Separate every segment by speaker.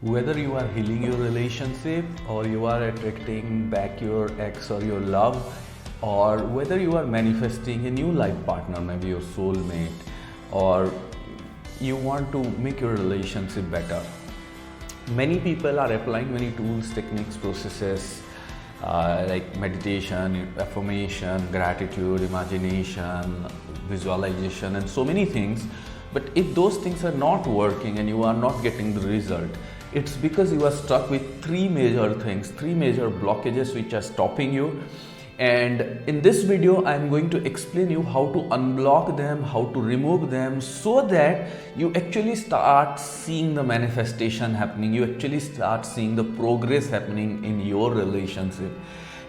Speaker 1: Whether you are healing your relationship or you are attracting back your ex or your love, or whether you are manifesting a new life partner, maybe your soulmate, or you want to make your relationship better. Many people are applying many tools, techniques, processes like meditation, affirmation, gratitude, imagination, visualization, and so many things. But if those things are not working and you are not getting the result, it's because you are stuck with three major things, three major blockages which are stopping you. And in this video I'm going to explain you how to unblock them, how to remove them, so that you actually start seeing the manifestation happening, you actually start seeing the progress happening in your relationship.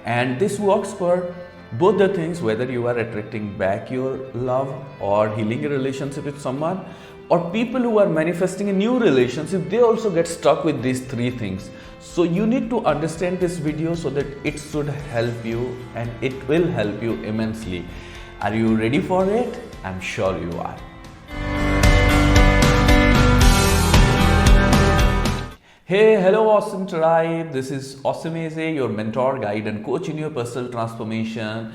Speaker 1: And this works for both the things, whether you are attracting back your love or healing a relationship with someone, or people who are manifesting a new relationship, they also get stuck with these three things. So you need to understand this video so that it should help you, and it will help you immensely. Are you ready for it? I'm sure you are. Hey, hello awesome tribe. This is Awesomeze, your mentor, guide and coach in your personal transformation.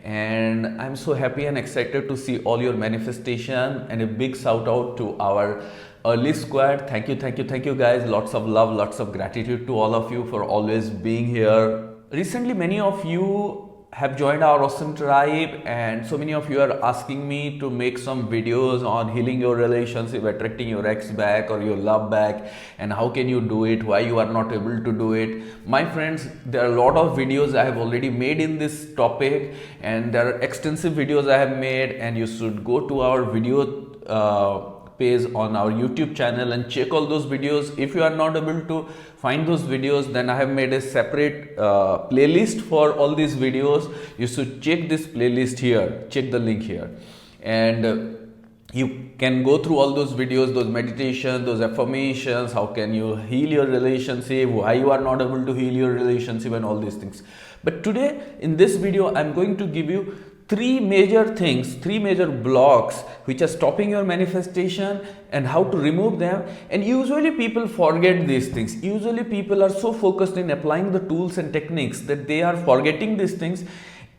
Speaker 1: And I'm so happy and excited to see all your manifestation, and a big shout out to our early squad. Thank you guys. Lots of love, lots of gratitude to all of you for always being here. Recently, many of you have joined our awesome tribe, and so many of you are asking me to make some videos on healing your relationship, attracting your ex back or your love back, and how can you do it, why you are not able to do it. My friends, there are a lot of videos I have already made in this topic, and there are extensive videos I have made, and you should go to our video page on our YouTube channel and check all those videos. If you are not able to find those videos, then I have made a separate playlist for all these videos. You should check this playlist here, check the link here, and you can go through all those videos, those meditations, those affirmations, how can you heal your relationship, why you are not able to heal your relationship, and all these things. But today in this video I'm going to give you three major things, three major blocks which are stopping your manifestation, and how to remove them. And usually people forget these things. Usually people are so focused in applying the tools and techniques that they are forgetting these things.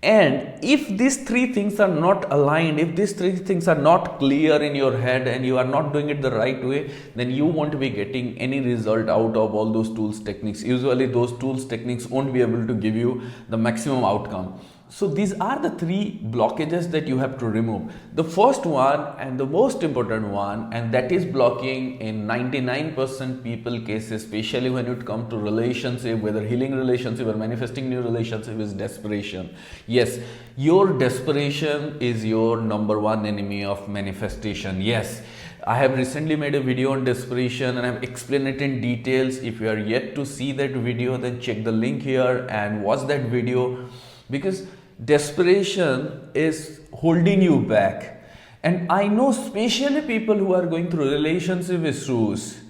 Speaker 1: And if these three things are not aligned, if these three things are not clear in your head and you are not doing it the right way, then you won't be getting any result out of all those tools, techniques. Usually those tools, techniques won't be able to give you the maximum outcome. So these are the three blockages that you have to remove. The first one and the most important one, and that is blocking in 99% people cases, especially when it comes to relationship, whether healing relationship or manifesting new relationship, is desperation. Yes, your desperation is your number one enemy of manifestation. Yes, I have recently made a video on desperation and I have explained it in details. If you are yet to see that video, then check the link here and watch that video, because desperation is holding you back. And I know especially people who are going through relationship issues,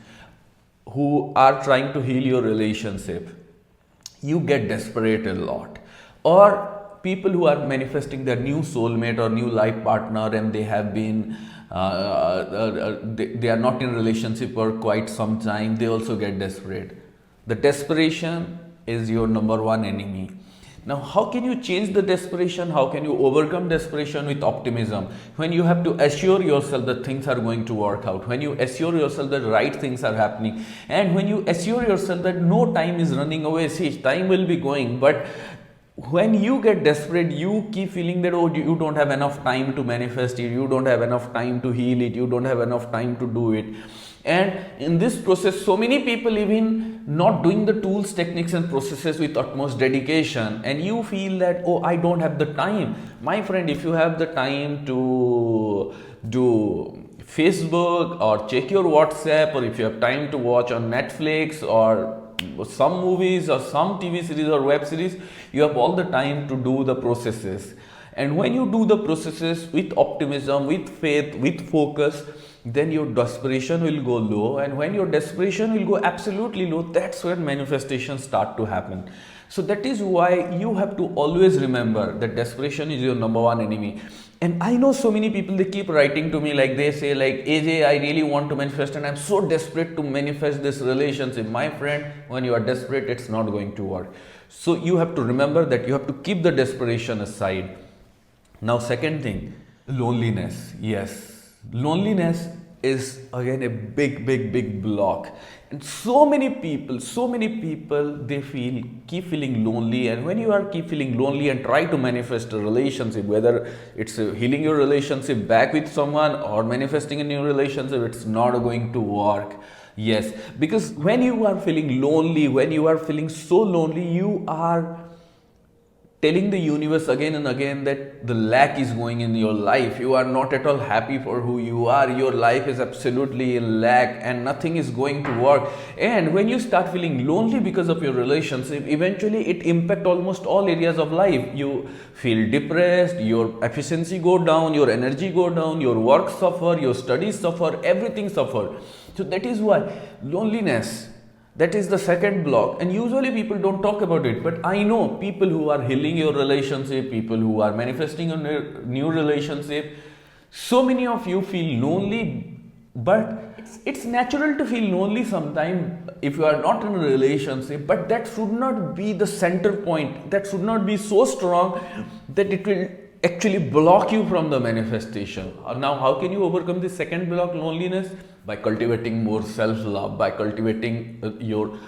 Speaker 1: who are trying to heal your relationship, you get desperate a lot. Or people who are manifesting their new soulmate or new life partner, and they have been they are not in relationship for quite some time, they also get desperate. The desperation is your number one enemy. Now, how can you change the desperation? How can you overcome desperation? With optimism. When you have to assure yourself that things are going to work out, when you assure yourself that right things are happening, and when you assure yourself that no time is running away. See, time will be going, but when you get desperate, you keep feeling that, oh, you don't have enough time to manifest it, you don't have enough time to heal it, you don't have enough time to do it. And in this process, so many people even not doing the tools, techniques and processes with utmost dedication, and you feel that, oh, I don't have the time. My friend, if you have the time to do Facebook or check your WhatsApp, or if you have time to watch on Netflix or some movies or some TV series or web series, you have all the time to do the processes. And when you do the processes with optimism, with faith, with focus, then your desperation will go low. And when your desperation will go absolutely low, that's when manifestations start to happen. So that is why you have to always remember that desperation is your number one enemy. And I know so many people, they keep writing to me, like they say like, AJ, I really want to manifest and I'm so desperate to manifest this relationship. My friend, when you are desperate, it's not going to work. So you have to remember that you have to keep the desperation aside. Now, second thing, loneliness. Yes, loneliness is again a big block. And so many people, they keep feeling lonely. And when you are keep feeling lonely and try to manifest a relationship, whether it's healing your relationship back with someone or manifesting a new relationship, it's not going to work. Yes, because when you are feeling lonely, when you are feeling so lonely, you are telling the universe again and again that the lack is going in your life. You are not at all happy for who you are. Your life is absolutely in lack and nothing is going to work. And when you start feeling lonely because of your relationship, eventually it impacts almost all areas of life. You feel depressed, your efficiency go down, your energy go down, your work suffer, your studies suffer, everything suffer. So that is why loneliness, that is the second block, and usually people don't talk about it. But I know people who are healing your relationship, people who are manifesting a new relationship. So many of you feel lonely, but it's natural to feel lonely sometime if you are not in a relationship. But that should not be the center point. That should not be so strong that it will actually block you from the manifestation. Now, how can you overcome this second block, loneliness? By cultivating more self-love, by cultivating your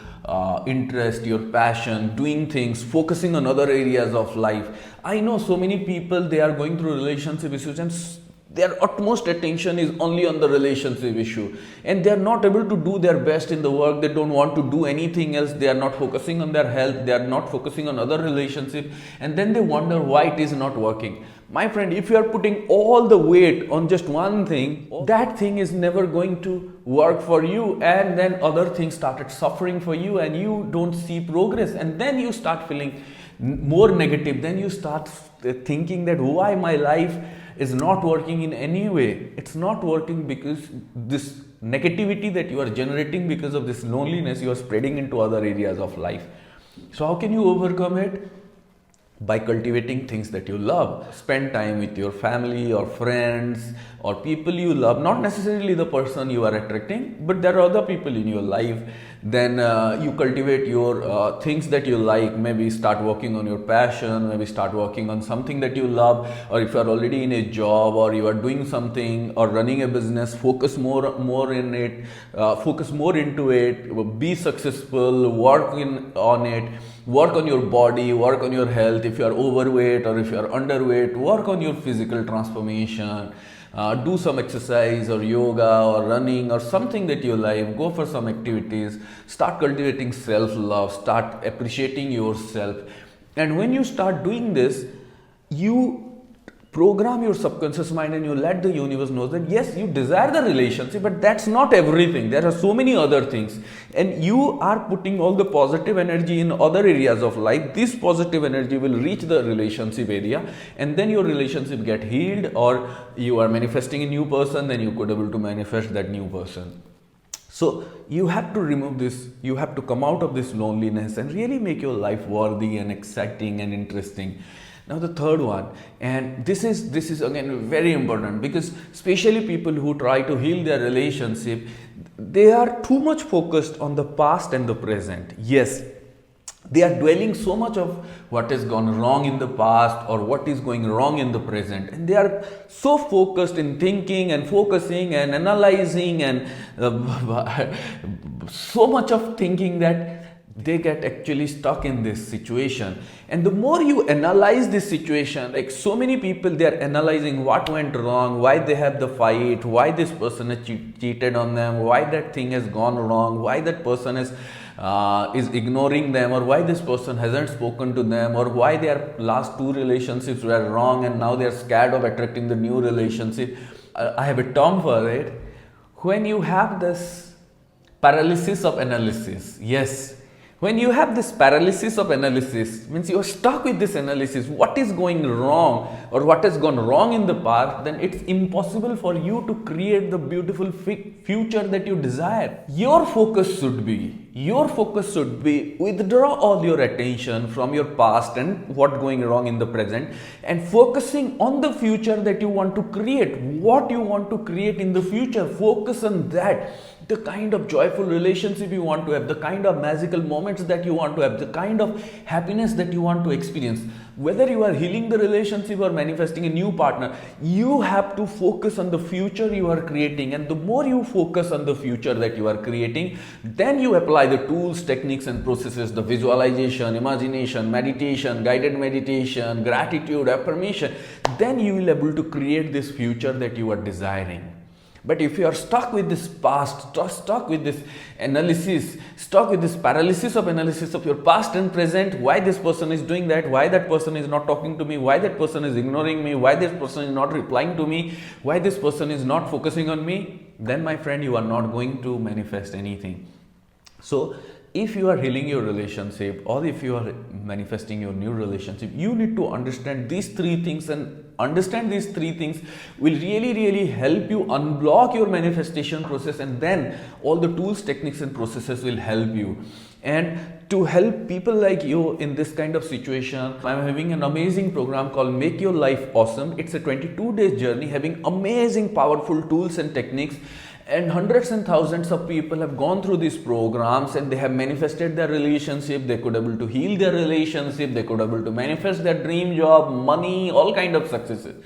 Speaker 1: interest, your passion, doing things, focusing on other areas of life. I know so many people, they are going through relationship issues and their utmost attention is only on the relationship issue, and they are not able to do their best in the work. They don't want to do anything else. They are not focusing on their health. They are not focusing on other relationships, and then they wonder why it is not working. My friend, if you are putting all the weight on just one thing, that thing is never going to work for you, and then other things started suffering for you and you don't see progress, and then you start feeling more negative. Then you start thinking that why my life is not working in any way. It's not working because this negativity that you are generating because of this loneliness, you are spreading into other areas of life. So how can you overcome it? By cultivating things that you love. Spend time with your family or friends or people you love, not necessarily the person you are attracting, but there are other people in your life. Then you cultivate your things that you like. Maybe start working on your passion, maybe start working on something that you love. Or if you are already in a job or you are doing something or running a business, focus more in it, focus more into it, be successful, on it. Work on your body, work on your health. If you are overweight or if you are underweight, work on your physical transformation. Do some exercise or yoga or running or something that you like. Go for some activities. Start cultivating self-love. Start appreciating yourself. And when you start doing this, you program your subconscious mind and you let the universe know that yes, you desire the relationship, but that's not everything. There are so many other things, and you are putting all the positive energy in other areas of life. This positive energy will reach the relationship area, and then your relationship get healed, or you are manifesting a new person, then you could able to manifest that new person. So you have to remove this, you have to come out of this loneliness and really make your life worthy and exciting and interesting. Now the third one, and this is again very important, because especially people who try to heal their relationship, they are too much focused on the past and the present. Yes, they are dwelling so much of what has gone wrong in the past or what is going wrong in the present, and they are so focused in thinking and focusing and analyzing and so much of thinking that they get actually stuck in this situation. And the more you analyze this situation, like so many people, they are analyzing what went wrong, why they have the fight, why this person has cheated on them, why that thing has gone wrong, why that person is ignoring them, or why this person hasn't spoken to them, or why their last two relationships were wrong and now they are scared of attracting the new relationship. I have a term for it. When you have this paralysis of analysis, yes, When you have this paralysis of analysis, means you are stuck with this analysis, what is going wrong or what has gone wrong in the past, then it's impossible for you to create the beautiful future that you desire. Your focus should be withdraw all your attention from your past and what going wrong in the present and focusing on the future that you want to create. What you want to create in the future, focus on that. The kind of joyful relationship you want to have, the kind of magical moments that you want to have, the kind of happiness that you want to experience. Whether you are healing the relationship or manifesting a new partner, you have to focus on the future you are creating. And the more you focus on the future that you are creating, then you apply the tools, techniques and processes, the visualization, imagination, meditation, guided meditation, gratitude, affirmation. Then you will be able to create this future that you are desiring. But if you are stuck with this past, stuck with this analysis, stuck with this paralysis of analysis of your past and present, why this person is doing that, why that person is not talking to me, why that person is ignoring me, why this person is not replying to me, why this person is not focusing on me, then my friend, you are not going to manifest anything. So if you are healing your relationship or if you are manifesting your new relationship, you need to understand these three things, and understand these three things will really help you unblock your manifestation process, and then all the tools, techniques and processes will help you. And to help people like you in this kind of situation, I'm having an amazing program called Make Your Life Awesome. It's a 22-day journey having amazing powerful tools and techniques. And hundreds and thousands of people have gone through these programs and they have manifested their relationship. They could able to heal their relationship. They could able to manifest their dream job, money, all kind of successes.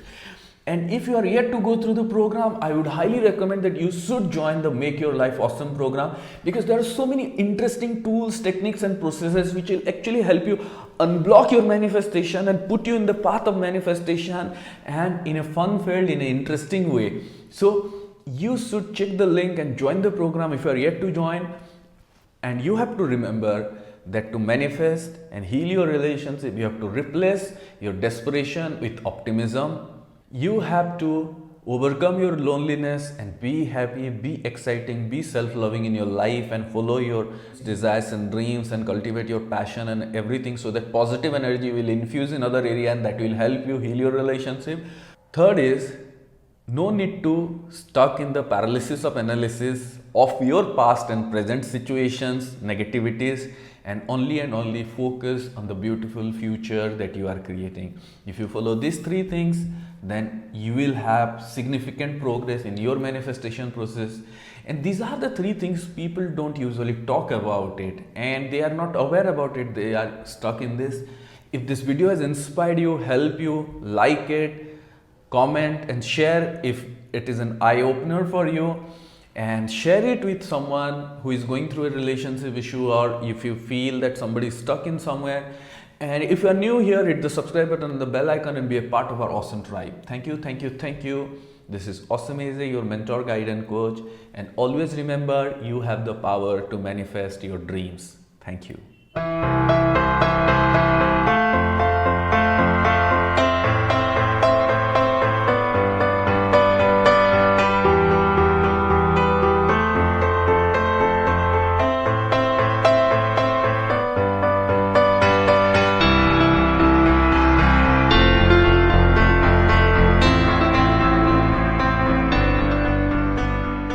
Speaker 1: And if you are yet to go through the program, I would highly recommend that you should join the Make Your Life Awesome program, because there are so many interesting tools, techniques and processes which will actually help you unblock your manifestation and put you in the path of manifestation, and in a fun-filled, in an interesting way. So you should check the link and join the program if you are yet to join. And you have to remember that to manifest and heal your relationship, you have to replace your desperation with optimism. You have to overcome your loneliness and be happy, be exciting, be self-loving in your life, and follow your desires and dreams and cultivate your passion and everything, so that positive energy will infuse in other area and that will help you heal your relationship. Third is, no need to stuck in the paralysis of analysis of your past and present situations, negativities, and only focus on the beautiful future that you are creating. If you follow these three things, then you will have significant progress in your manifestation process. And these are the three things people don't usually talk about it, and they are not aware about it. They are stuck in this. If this video has inspired you, help you, like it, comment and share if it is an eye-opener for you, and share it with someone who is going through a relationship issue, or if you feel that somebody is stuck in somewhere. And if you are new here, hit the subscribe button and the bell icon and be a part of our awesome tribe. Thank you. This is Awesome Eze, your mentor, guide and coach, and always remember, you have the power to manifest your dreams. Thank you.